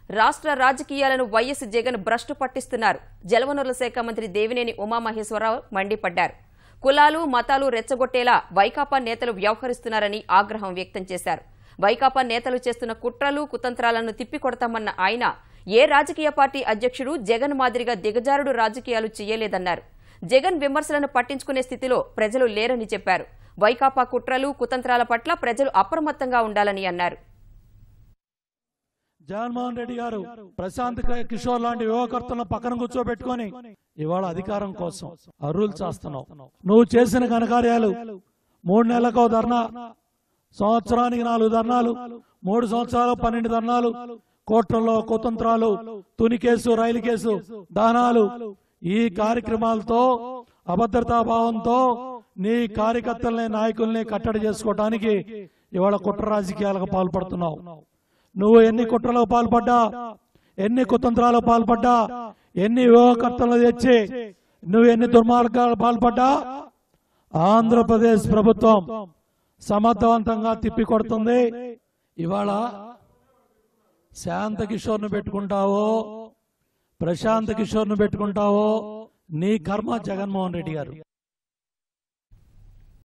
రాష్ట్ర రాజకీయాలను వైఎస్ జగన్ భ్రష్టు పట్టిస్తున్నారు. జలవనరుల శాఖ మంత్రి దేవినేని ఉమామహేశ్వరరావు మండిపడ్డారు. కులాలు మతాలు రెచ్చగొట్టేలా వైకాపా నేతలు వ్యవహరిస్తున్నారని ఆగ్రహం వ్యక్తం చేశారు. వైకాపా నేతలు చేస్తున్న కుట్రలు కుతంత్రాలను తిప్పికొడతామన్న ఆయన ఏ రాజకీయ పార్టీ అధ్యక్షుడు జగన్ మాదిరిగా దిగజారుడు రాజకీయాలు చేయలేదన్నారు. జగన్ విమర్శలను పట్టించుకునే స్థితిలో ప్రజలు లేరని చెప్పారు. వైకాపా కుట్రలు కుతంత్రాల పట్ల ప్రజలు అప్రమత్తంగా ఉండాలని అన్నారు. జగన్మోహన్ రెడ్డి గారు ప్రశాంత్ కిషోర్ లాంటి యువకర్తలను పక్కన కూర్చోబెట్టుకొని ఇవాళ అధికారం కోసం అర్రులు చేస్తున్నావు. నువ్వు చేసిన ఘనకార్యాలు 3 నెలలకు ధర్నా, సంవత్సరానికి 4 ధర్నాలు, 3 సంవత్సరాలు 12 ధర్నాలు, కోట్లలో కుతంత్రాలు, తుని కేసు, రైలు కేసు, దానాలు, ఈ కార్యక్రమాలతో అభద్రతా భావంతో నీ కార్యకర్తల్ని నాయకుల్ని కట్టడి చేసుకోవడానికి ఇవాళ కుట్ర రాజకీయాలకు పాల్పడుతున్నావు. నువ్వు ఎన్ని కుట్రలకు పాల్పడ్డా, ఎన్ని కుతంత్రాలకు పాల్పడ్డా, ఎన్ని యువకర్తలు తెచ్చి నువ్వు ఎన్ని దుర్మార్గాలకు పాల్పడ్డా ఆంధ్రప్రదేశ్ ప్రభుత్వం సమర్థవంతంగా తిప్పికొడుతుంది. ఇవాళ శాంత కిషోర్ను పెట్టుకుంటావో ప్రశాంత్ కిషోర్ను పెట్టుకుంటావో నీ కర్మ జగన్మోహన్ రెడ్డి గారు.